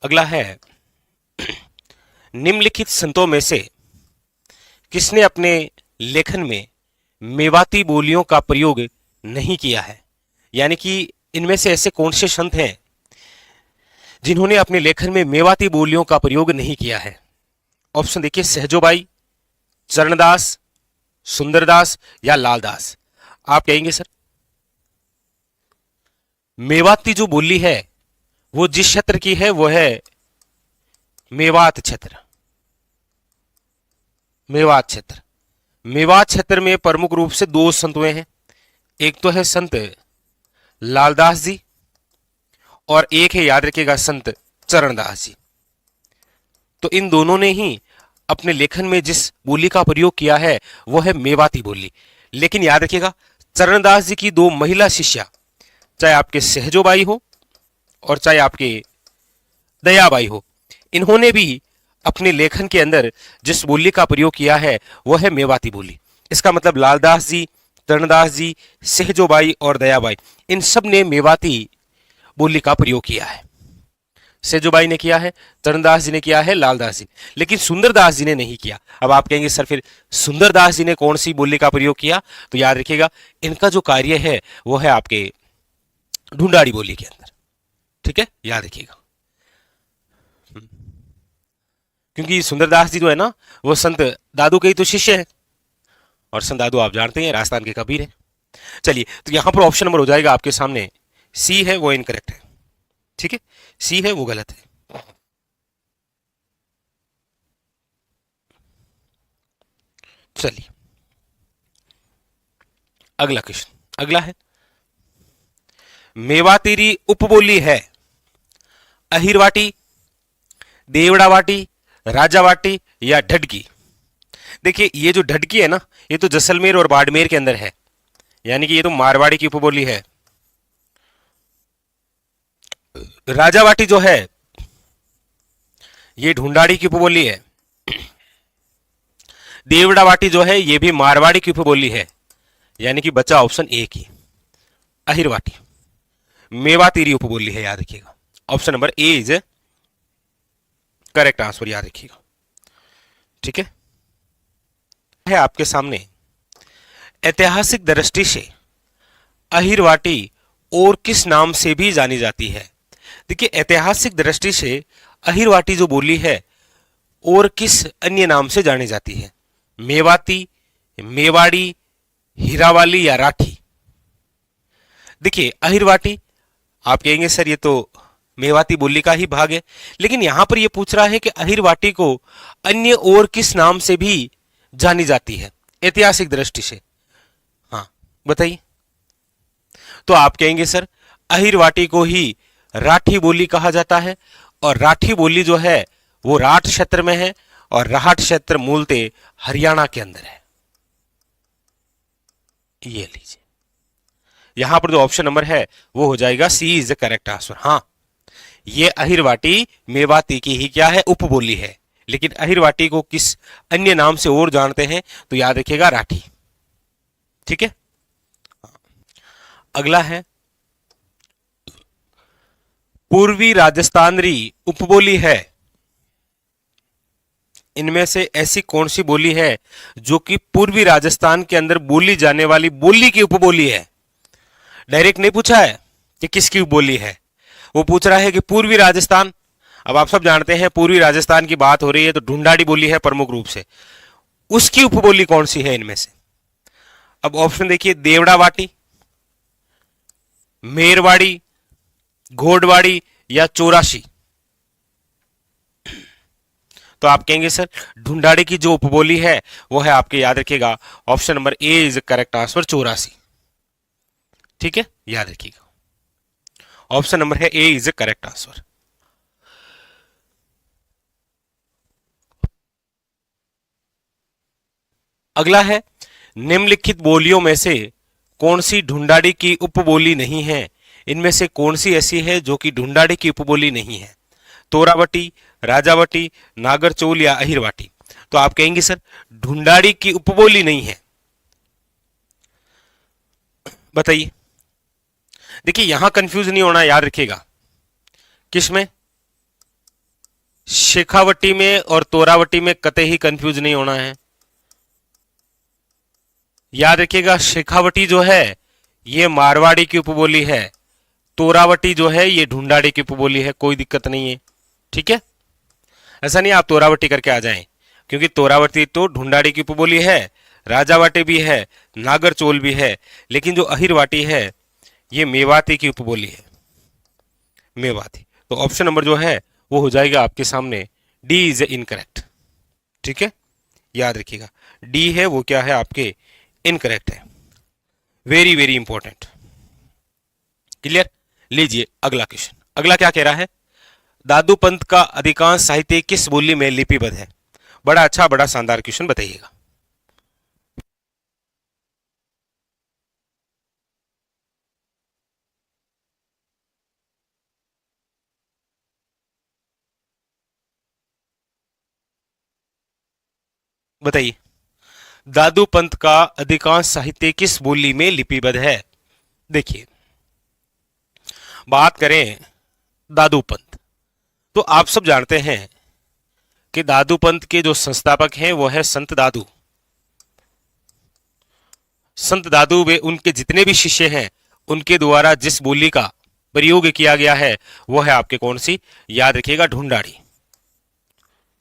अगला है, निम्नलिखित संतों में से किसने अपने लेखन में मेवाती बोलियों का प्रयोग नहीं किया है? यानी कि इनमें से ऐसे कौन से संत हैं जिन्होंने अपने लेखन में मेवाती बोलियों का प्रयोग नहीं किया है? ऑप्शन देखिए, सहजोबाई, चरणदास, सुंदरदास या लालदास। आप कहेंगे सर मेवाती जो बोली है वो जिस क्षेत्र की है वो है मेवात क्षेत्र। मेवात क्षेत्र, मेवात क्षेत्र में प्रमुख रूप से दो संत हुए हैं, एक तो है संत लालदास जी और एक है, याद रखिएगा, संत चरणदास जी। तो इन दोनों ने ही अपने लेखन में जिस बोली का प्रयोग किया है वो है मेवाती बोली। लेकिन याद रखिएगा, चरणदास जी की दो महिला शिष्या, चाहे आपके सहजोबाई हो और चाहे आपके दयाबाई हो, इन्होंने भी अपने लेखन के अंदर जिस बोली का प्रयोग किया है वो है मेवाती बोली। इसका मतलब लालदास जी, चरणदास जी, सहजोबाई और दयाबाई, इन सब ने मेवाती बोली का प्रयोग किया है। सेजोबाई ने किया है, चरणदास जी ने किया है, लालदास जी, लेकिन सुंदरदास जी ने नहीं किया। अब आप कहेंगे सर फिर सुंदरदास जी ने कौन सी बोली का प्रयोग किया? तो याद रखिएगा, इनका जो कार्य है वो है आपके ढूंढाड़ी बोली के अंदर। ठीक है, याद रखिएगा, क्योंकि सुंदरदास जी जो है ना वो संत दादू के ही तो शिष्य है, और संत दादू आप जानते हैं राजस्थान के कबीर है। चलिए, तो यहां पर ऑप्शन नंबर हो जाएगा आपके सामने सी है वो इनकरेक्ट है। ठीक है, सी है वो गलत है। चलिए, अगला क्वेश्चन, अगला है, मेवातीरी उपबोली है अहिरवाटी, देवड़ावाटी, राजावाटी या ढडकी। देखिए, ये जो ढडकी है ना, ये तो जैसलमेर और बाड़मेर के अंदर है, यानी कि ये तो मारवाड़ी की उपबोली है। राजावाटी जो है ये ढूंढाड़ी की उपबोली है। देवड़ावाटी जो है ये भी मारवाड़ी की उपबोली है, यानी कि बचा ऑप्शन ए की अहिरवाटी। मेवातीरी उपबोली है, याद रखिएगा, option number A is correct answer, याद रखिएगा। ठीक है आपके सामने, ऐतिहासिक दृष्टि से अहिरवाटी और किस नाम से भी जानी जाती है? देखिए, ऐतिहासिक दृष्टि से अहिरवाटी जो बोली है और किस अन्य नाम से जानी जाती है? मेवाती, मेवाड़ी, हीरावाली या राठी। देखिए, अहिरवाटी, आप कहेंगे सर ये तो मेवाती बोली का ही भाग है, लेकिन यहां पर यह पूछ रहा है कि अहिरवाटी को अन्य और किस नाम से भी जानी जाती है ऐतिहासिक दृष्टि से। हाँ, बताइए। तो आप कहेंगे सर अहिरवाटी को ही राठी बोली कहा जाता है, और राठी बोली जो है वो राठ क्षेत्र में है, और राठ क्षेत्र मूलतः हरियाणा के अंदर है। ये लीजिए, यहां पर जो ऑप्शन नंबर है वो हो जाएगा सी इज द करेक्ट आंसर। हाँ, ये अहिरवाटी मेवाती की ही क्या है, उपबोली है, लेकिन अहिरवाटी को किस अन्य नाम से और जानते हैं? तो याद रखिएगा, राठी। ठीक है, अगला है, पूर्वी राजस्थानी उपबोली है, इनमें से ऐसी कौन सी बोली है जो कि पूर्वी राजस्थान के अंदर बोली जाने वाली बोली की उपबोली है? डायरेक्ट नहीं पूछा है कि किसकी बोली है, वो पूछ रहा है कि पूर्वी राजस्थान। अब आप सब जानते हैं पूर्वी राजस्थान की बात हो रही है तो ढूंढाड़ी बोली है प्रमुख रूप से, उसकी उपबोली कौन सी है इनमें से? अब ऑप्शन देखिए, देवड़ावाटी, मेरवाड़ी, घोड़वाड़ी या चौरासी। तो आप कहेंगे सर ढूंढाड़ी की जो उपबोली है वो है आपके, याद रखिएगा, option number A is correct answer, चौरासी। ठीक है, याद रखिएगा, ऑप्शन नंबर है ए इज करेक्ट आंसर। अगला है, निम्नलिखित बोलियों में से कौन सी ढूंढाड़ी की उपबोली नहीं है? इनमें से कौन सी ऐसी है जो कि ढूंढाड़ी की उपबोली नहीं है? तोरावटी, राजावटी, नागरचोल या अहिरवाटी। तो आप कहेंगे सर ढूंढाड़ी की उपबोली नहीं है, बताइए। देखिए, यहां कंफ्यूज नहीं होना, याद रखिएगा, किसमें? शेखावटी में और तोरावटी में कतई ही कंफ्यूज नहीं होना है। याद रखिएगा, शेखावटी जो है ये मारवाड़ी की उपबोली है, तोरावटी जो है ये ढूंढाड़ी की उपबोली है, कोई दिक्कत नहीं है। ठीक है, ऐसा नहीं आप तोरावटी करके आ जाएं, क्योंकि तोरावटी तो ढूंढाड़ी की उपबोली है, राजावाटी भी है, नागरचोल भी है, लेकिन जो अहिरवाटी है ये मेवाती की उपबोली है, मेवाती। तो ऑप्शन नंबर जो है वो हो जाएगा आपके सामने डी इज इनकरेक्ट। ठीक है, याद रखिएगा डी है वो क्या है आपके इनकरेक्ट है। Very very important. क्लियर। लीजिए अगला क्वेश्चन। अगला क्या कह रहा है, दादू पंत का अधिकांश साहित्य किस बोली में लिपिबद्ध है। बड़ा अच्छा बड़ा शानदार क्वेश्चन, बताइएगा। बताइए, दादू पंत का अधिकांश साहित्य किस बोली में लिपिबद्ध है। देखिए, बात करें दादू पंत, तो आप सब जानते हैं कि दादू पंत के जो संस्थापक हैं वो है संत दादू। संत दादू वे उनके जितने भी शिष्य हैं उनके द्वारा जिस बोली का प्रयोग किया गया है वो है आपके कौन सी, याद रखिएगा ढूंढाड़ी।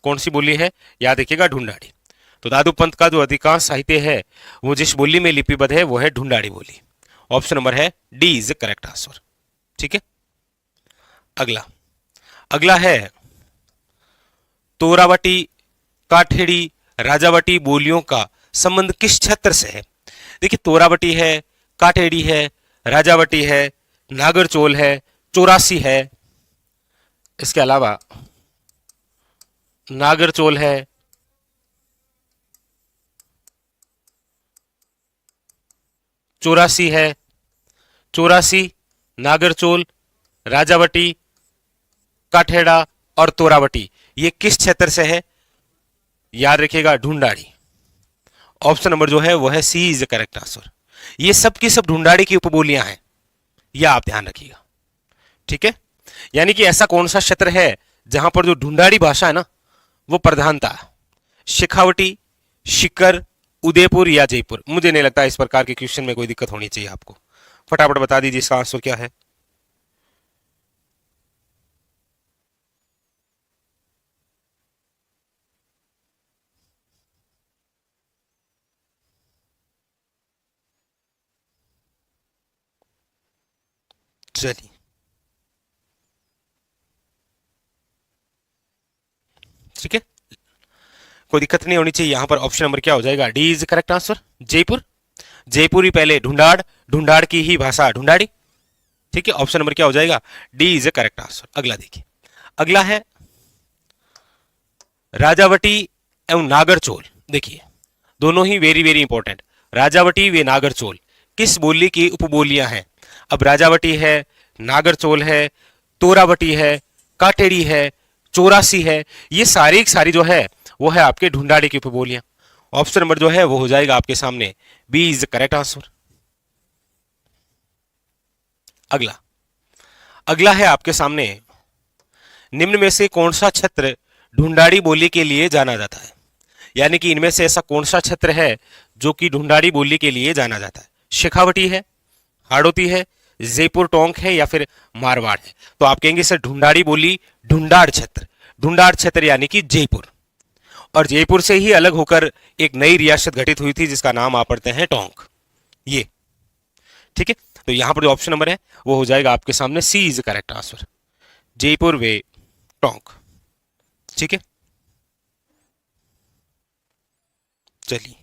कौन सी बोली है, याद रखिएगा ढूंढाड़ी। तो दादू पंत का जो अधिकांश साहित्य है वो जिस बोली में लिपिबद्ध है वो है ढूंढाड़ी बोली। ऑप्शन नंबर है डी इज करेक्ट आंसर। ठीक है, अगला अगला है तोरावटी, काठेड़ी, राजावटी बोलियों का संबंध किस क्षेत्र से है। देखिए, तोरावटी है, काठेड़ी है, राजावटी है, नागरचोल है, चौरासी है, इसके अलावा नागरचोल है, चौरासी है, चौरासी, नागरचोल, राजावटी, काठेड़ा और तोरावटी, ये किस क्षेत्र से है, याद रखिएगा ढूंढाड़ी। ऑप्शन नंबर जो है वो है सी इज करेक्ट आंसर। ये सब की सब ढूंढाड़ी की उपबोलियां हैं, यह आप ध्यान रखिएगा। ठीक है, यानी कि ऐसा कौन सा क्षेत्र है जहां पर जो ढूंढाड़ी भाषा है ना वो प्रधानता है। शेखावटी, शिकर, उदयपुर या जयपुर। मुझे नहीं लगता इस प्रकार के क्वेश्चन में कोई दिक्कत होनी चाहिए आपको। फटाफट बता दीजिए इसका आंसर क्या है। चलिए, ठीक है, कोई दिक्कत नहीं होनी चाहिए। यहां पर ऑप्शन नंबर क्या हो जाएगा, D is correct answer, Jaipur. जयपुरी पहले ढूंढाड़, ढूंढाड़ की ही भाषा ढूंढाड़ी। ठीक है, ऑप्शन नंबर क्या हो जाएगा, डी इज करेक्ट आंसर। अगला देखिए, अगला है राजावटी एवं नागरचोल। देखिए, दोनों ही वेरी वेरी इंपॉर्टेंट। राजावटी वे नागरचोल किस बोली की उपबोलियां हैं। अब राजावटी है, नागरचोल है, तोरावटी है, काटेड़ी है, चौरासी है, ये सारी सारी जो है वो है आपके ढूंढाड़ी की उपबोलियां। ऑप्शन नंबर जो है वो हो जाएगा आपके सामने बी इज करेक्ट आंसर। अगला अगला है आपके सामने, निम्न में से कौन सा क्षेत्र ढूंढाड़ी बोली के लिए जाना जाता है। यानी कि इनमें से ऐसा कौन सा क्षेत्र है जो कि ढूंढाड़ी बोली के लिए जाना जाता है। शेखावटी है, हाड़ौती है, जयपुर टोंक है या फिर मारवाड़ है। तो आप कहेंगे सर ढूंढाड़ी बोली ढूंढाड़ क्षेत्र, ढूंढाड़ क्षेत्र यानी कि जयपुर। और जयपुर से ही अलग होकर एक नई रियासत गठित हुई थी जिसका नाम आप पढ़ते हैं टोंक। ये ठीक है, तो यहां पर जो ऑप्शन नंबर है वो हो जाएगा आपके सामने सी इज करेक्ट आंसर, जयपुर वे टोंक। ठीक है, चलिए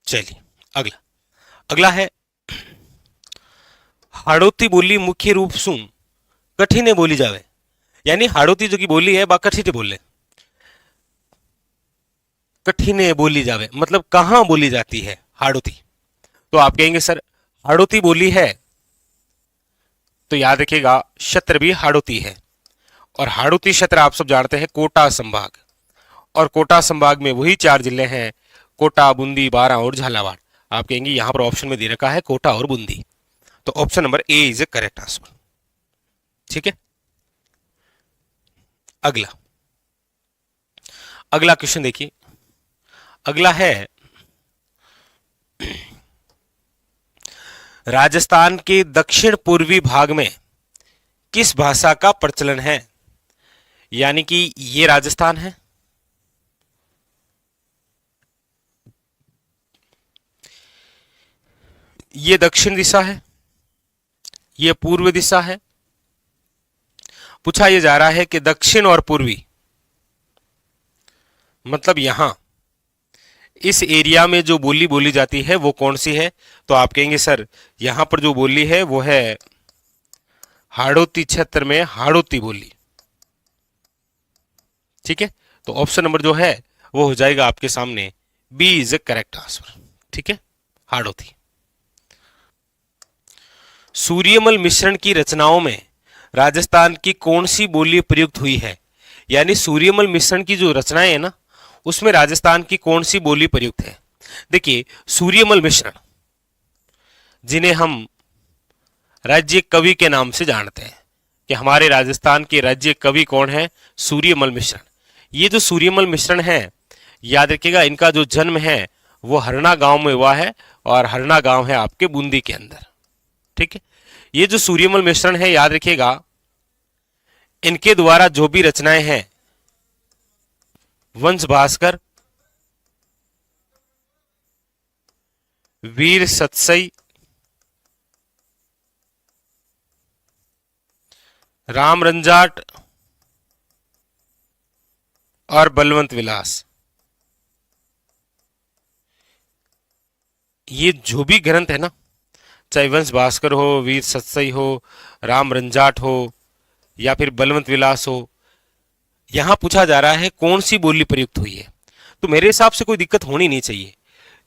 चलिए अगला अगला है हाड़ौती बोली मुख्य रूप सु कठिने बोली जावे। यानी हाड़ौती जो की बोली है बा कठिने बोले, कठिने बोली जावे मतलब कहां बोली जाती है हाड़ौती। तो आप कहेंगे सर हाड़ौती बोली है, तो याद रखिएगा क्षेत्र भी हाड़ौती है। और हाड़ौती क्षेत्र आप सब जानते हैं कोटा संभाग। और कोटा संभाग में वही 4 जिले हैं, कोटा, बूंदी, बारां और झालावाड़। आप कहेंगे यहां पर ऑप्शन में दे रखा है कोटा और बूंदी, तो option number A is a correct answer. ठीक है, अगला अगला क्वेश्चन देखिए। अगला है राजस्थान के दक्षिण पूर्वी भाग में किस भाषा का प्रचलन है? यानी कि ये राजस्थान है, ये दक्षिण दिशा है, ये पूर्व दिशा है। पूछा यह जा रहा है कि दक्षिण और पूर्वी मतलब यहां इस एरिया में जो बोली बोली जाती है वो कौन सी है? तो आप कहेंगे सर यहां पर जो बोली है वो है हाड़ौती क्षेत्र में हाड़ौती बोली। ठीक है, तो ऑप्शन नंबर जो है वो हो जाएगा आपके सामने B is a correct answer. ठीक है, हाड़ौती। सूर्यमल मिश्रण की रचनाओं में राजस्थान की कौन सी बोली प्रयुक्त हुई है? यानी सूर्यमल मिश्रण की जो रचनाएं है ना उसमें राजस्थान की कौन सी बोली प्रयुक्त है? देखिए सूर्यमल मिश्रण, जिन्हें हम राज्य कवि के नाम से जानते हैं कि हमारे राजस्थान के राज्य कवि कौन है? सूर्यमल मिश्रण। ये जो सूर्यमल मिश्रण है, याद रखिएगा इनका जो जन्म है वो हरना गांव में हुआ है, और हरना गांव है आपके बूंदी के अंदर। ठीक है, ये जो सूर्यमल मिश्रण है याद रखिएगा इनके द्वारा जो भी रचनाएं हैं वंश भास्कर, वीर सतसई, राम रंजाट और बलवंत विलास, ये जो भी ग्रंथ है ना, चाहे वंश भास्कर हो, वीर सतसई हो, राम रंजाट हो या फिर बलवंत विलास हो, यहां पूछा जा रहा है कौन सी बोली प्रयुक्त हुई है। तो मेरे हिसाब से कोई दिक्कत होनी नहीं चाहिए,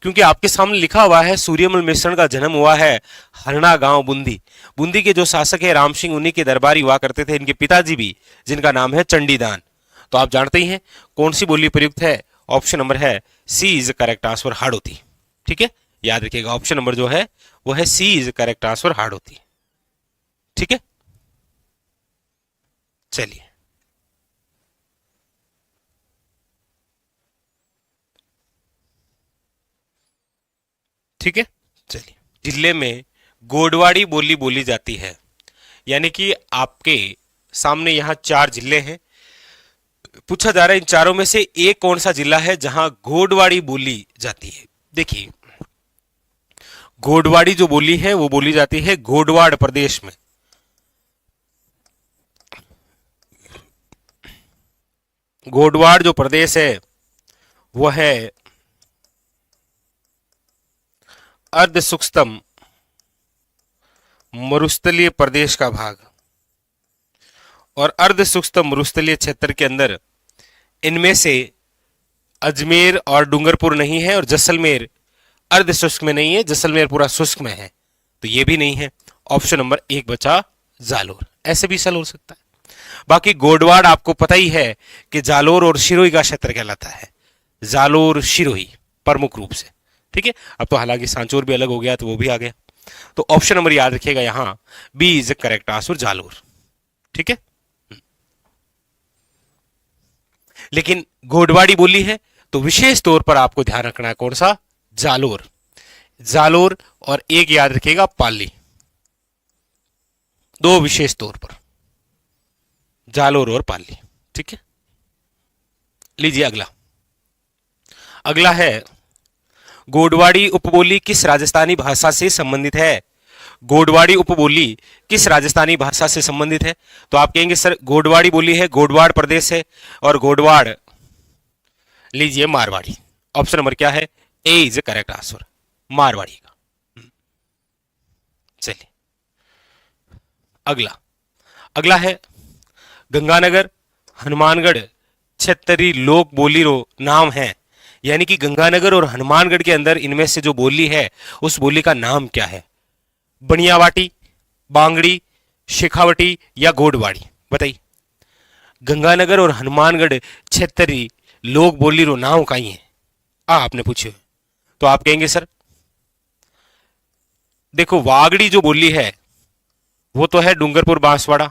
क्योंकि आपके सामने लिखा हुआ है सूर्यमल मिश्रण का जन्म हुआ है हरना गांव बूंदी। बूंदी के जो शासक है राम सिंह उन्हीं के दरबारी हुआ करते थे, इनके पिताजी भी, जिनका नाम है चंडीदान। तो आप जानते ही हैं कौन सी बोली प्रयुक्त है? ऑप्शन नंबर है सी इज करेक्ट आंसर, हाड़ौती। ठीक है, याद रखिएगा ऑप्शन नंबर जो है वो है सी इज करेक्ट आंसर, हाड़ौती। ठीक है, चलिए ठीक है, चलिए। जिले में गोडवाड़ी बोली बोली जाती है, यानी कि आपके सामने यहां 4 जिले हैं। पूछा जा रहा है इन चारों में से एक कौन सा जिला है जहां गोडवाड़ी बोली जाती है? देखिए गोडवाड़ी जो बोली है वो बोली जाती है गोडवाड़ प्रदेश में। गोडवाड़ जो प्रदेश है वो है अर्ध सूक्ष्म मरुस्थलीय प्रदेश का भाग, और अर्ध सूक्ष्म मरुस्थलीय क्षेत्र के अंदर इनमें से अजमेर और डूंगरपुर नहीं है, और जैसलमेर अर्ध शुष्क में नहीं है, जैसलमेर पूरा शुष्क में है, तो ये भी नहीं है। ऑप्शन नंबर 1 बचा जालोर। ऐसे भी सल हो सकता है। बाकी गोडवाड़ आपको पता ही है कि जालोर और सिरोही का क्षेत्र कहलाता है, जालोर सिरोही प्रमुख रूप से। ठीक है, अब तो हालांकि सांचौर भी अलग हो गया तो वो भी आ गया। तो ऑप्शन नंबर याद रखिएगा यहां B is correct answer, Jalore. ठीक है, लेकिन गोडवाड़ी बोली है तो विशेष तौर पर आपको ध्यान रखना है कौन सा? जालोर। जालोर और एक याद रखिएगा पाली, दो विशेष तौर पर, जालोर और पाली। ठीक है, लीजिए अगला। अगला है गोडवाड़ी उपबोली किस राजस्थानी भाषा से संबंधित है? गोडवाड़ी उपबोली किस राजस्थानी भाषा से संबंधित है? तो आप कहेंगे सर गोडवाड़ी बोली है गोडवाड़ प्रदेश है, और गोडवाड़ लीजिए मारवाड़ी। ऑप्शन नंबर क्या है? A is a correct answer, Marwari का। चलिए अगला। अगला है गंगानगर हनुमानगढ़ क्षेत्रीय लोक बोली रो नाम है, यानी कि गंगानगर और हनुमानगढ़ के अंदर इनमें से जो बोली है उस बोली का नाम क्या है? बनियावाटी, बांगड़ी, शेखावटी या गोडवाड़ी? बताइए। गंगानगर और हनुमानगढ़ क्षेत्रीय लोग बोली रो नाव कहीं है आपने पूछे, तो आप कहेंगे सर देखो वागड़ी जो बोली है वो तो है डूंगरपुर बांसवाड़ा,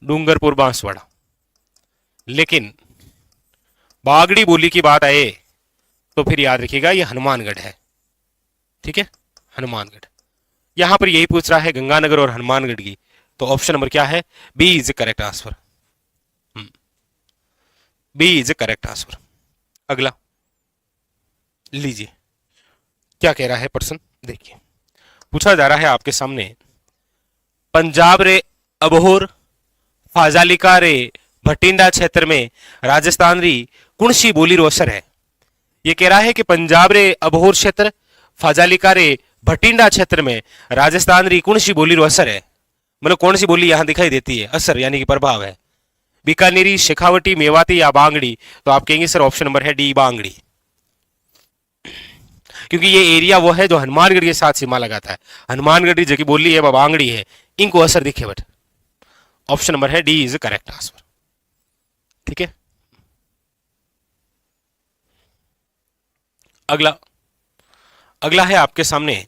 डूंगरपुर बांसवाड़ा। लेकिन बागड़ी बोली की बात आए तो फिर याद रखिएगा ये हनुमानगढ़ है, ठीक है, हनुमानगढ़। यहां पर यही पूछ रहा है गंगानगर और हनुमानगढ़ की, तो ऑप्शन नंबर क्या है, B is correct answer, B is correct answer. अगला लीजिए क्या कह रहा है प्रश्न, देखिए पूछा जा रहा है आपके सामने, पंजाब रे अबोहर फाजालिका रे भटिंडा क्षेत्र में राजस्थान री कुणसी बोली रो असर है। ये कह रहा है कि पंजाब रे अबोहर क्षेत्र फाजालिका रे भटिंडा क्षेत्र में राजस्थान री कौन सी बोली रो असर है, मतलब कौन सी बोली यहां दिखाई देती है, असर यानी कि प्रभाव है, बीकानेरी, शेखावटी, मेवाती या बांगड़ी, तो आप कहेंगे सर ऑप्शन नंबर है डी बांगड़ी, क्योंकि ये एरिया वो है जो हनुमानगढ़ के साथ सीमा लगाता है, हनुमानगढ़ जो की बोली है वह बांगड़ी है, इनको असर दिखे बट ऑप्शन नंबर है डी इज करेक्ट आंसर, ठीक है। अगला अगला है आपके सामने,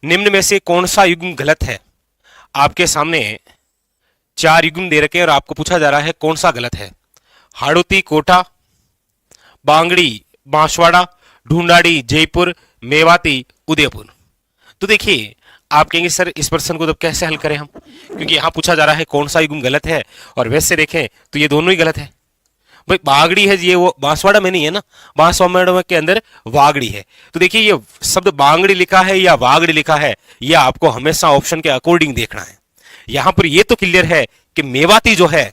निम्न में से कौन सा युग्म गलत है। आपके सामने चार युग्म दे रखे हैं और आपको पूछा जा रहा है कौन सा गलत है, हाड़ौती कोटा, बांगड़ी बांसवाड़ा, ढूंढाड़ी जयपुर, मेवाती उदयपुर। तो देखिए आप कहेंगे सर इस प्रश्न को तो कैसे हल करें हम, क्योंकि यहां पूछा जा रहा है कौन सा युग्म गलत है, और वैसे देखें तो ये दोनों ही गलत है। भाई बागड़ी है ये वो बांसवाड़ा में नहीं है ना, बांसवाड़ा के अंदर वागड़ी है, तो देखिए ये शब्द बांगड़ी लिखा है या वागड़ी लिखा है, ये आपको हमेशा ऑप्शन के अकॉर्डिंग देखना है। यहां पर ये तो क्लियर है कि मेवाती जो है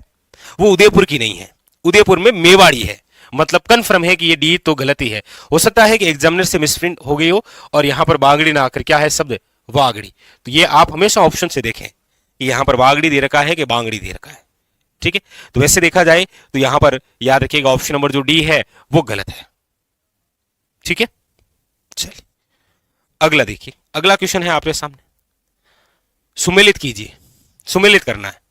वो उदयपुर की नहीं है, उदयपुर में मेवाड़ी है, मतलब कंफर्म है कि ये डी तो गलती है। हो सकता है कि एग्जामिनर से मिसप्रिंट हो गई हो और यहां पर बागड़ी ना आकर क्या है शब्द वागड़ी, तो ये आप हमेशा ऑप्शन से देखें कि यहां पर वागड़ी दे रखा है कि बांगड़ी दे रखा है, ठीक है। तो वैसे देखा जाए तो यहां पर याद रखिएगा ऑप्शन नंबर जो डी है वो गलत है, ठीक है। चलिए अगला देखिए, अगला क्वेश्चन है आपके सामने, सुमेलित कीजिए, सुमेलित करना है।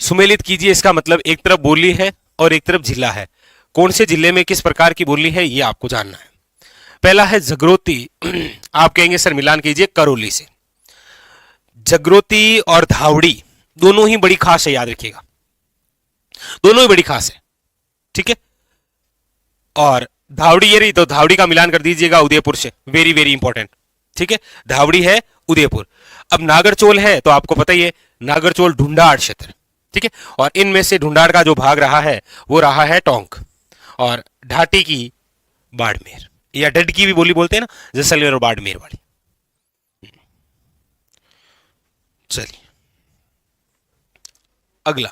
सुमेलित कीजिए इसका मतलब एक तरफ बोली है और एक तरफ जिला है, कौन से जिले में किस प्रकार की बोली है ये आपको जानना है। पहला है जगरोती, आप कहेंगे सर मिलान कीजिए करौली से। जगरोती और धावड़ी दोनों ही बड़ी खास है, याद रखिएगा दोनों ही बड़ी खास है, ठीक है। और धावड़ी ये रही तो धावड़ी का मिलान कर दीजिएगा उदयपुर से, वेरी वेरी इंपॉर्टेंट, ठीक है। धावड़ी है उदयपुर। अब नागरचोल है तो आपको पता ही है नागरचोल ढूंढाड़ क्षेत्र, ठीक है। और इनमें से ढूंढाड़ का जो भाग रहा है वो रहा है टोंक, और ढाटी की बाड़मेर, या डड की भी बोली बोलते हैं ना, जैसलमेर और बाड़मेर वाली। चलिए अगला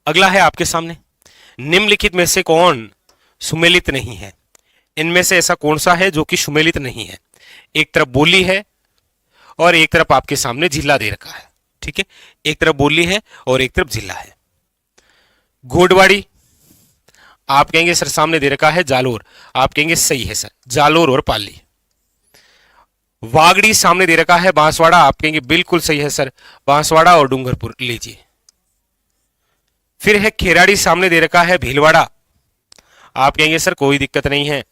अगला है आपके सामने, निम्नलिखित में से कौन सुमेलित नहीं है। इनमें से ऐसा कौन सा है जो कि सुमेलित नहीं है, एक तरफ बोली है और एक तरफ आपके सामने जिला दे रखा है, ठीक है। एक तरफ बोली है और एक तरफ जिला है। घोड़वाड़ी आप कहेंगे सर सामने दे रखा है जालोर, आप कहेंगे सही है सर, जालोर और पाली। वागड़ी सामने दे रखा है बांसवाड़ा, आप कहेंगे बिल्कुल सही है सर, बांसवाड़ा और डूंगरपुर लीजिए। फिर है खेराड़ी सामने दे रखा है भीलवाड़ा, आप कहेंगे सर कोई दिक्कत नहीं है,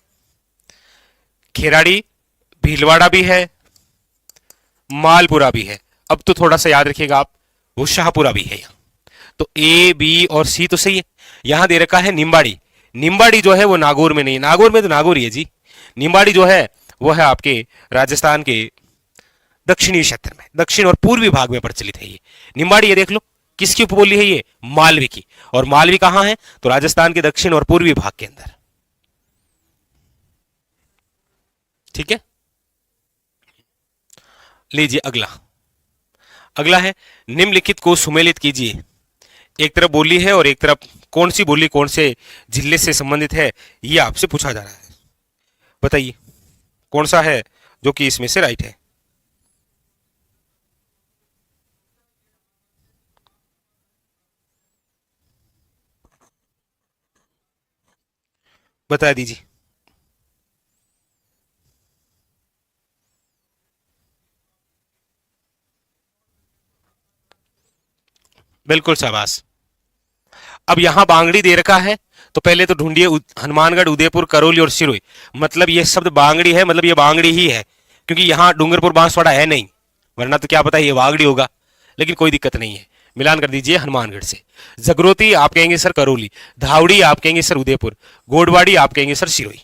खेराड़ी भीलवाड़ा भी है, मालपुरा भी है। अब तो थोड़ा सा याद रखिएगा आप, वो शाहपुरा भी है यहाँ, तो ए बी और सी तो सही है। यहां दे रखा है निम्बाड़ी, निम्बाड़ी जो है वो नागौर में नहीं, नागौर में तो नागौर ही है जी, निम्बाड़ी जो है वो है आपके राजस्थान के दक्षिणी क्षेत्र में, दक्षिण और पूर्वी भाग में प्रचलित है ये निम्बाड़ी। ये देख लो किसकी उपबोली है ये, मालवी की, और मालवी कहां है तो राजस्थान के दक्षिण और पूर्वी भाग के अंदर, ठीक है। लीजिए अगला अगला है निम्नलिखित को सुमेलित कीजिए। एक तरफ बोली है और एक तरफ कौन सी बोली कौन से जिले से संबंधित है ये आपसे पूछा जा रहा है, बताइए कौन सा है जो कि इसमें से राइट है। बता दीजिए। बिल्कुल शाबाश। अब यहां बांगड़ी दे रखा है, तो पहले तो ढूंढिए हनुमानगढ़, उदयपुर, करौली और सिरोही। मतलब ये शब्द बांगड़ी है, मतलब ये बांगड़ी ही है, क्योंकि यहां डूंगरपुर बांसवाड़ा है नहीं, वरना तो क्या पता ये बांगड़ी होगा। लेकिन कोई दिक्कत नहीं है, मिलान कर दीजिए हनुमानगढ़ से। जगरोती आप कहेंगे सर करौली, धावड़ी आप कहेंगे सर उदयपुर, गोडवाड़ी आप कहेंगे सर सिरोही।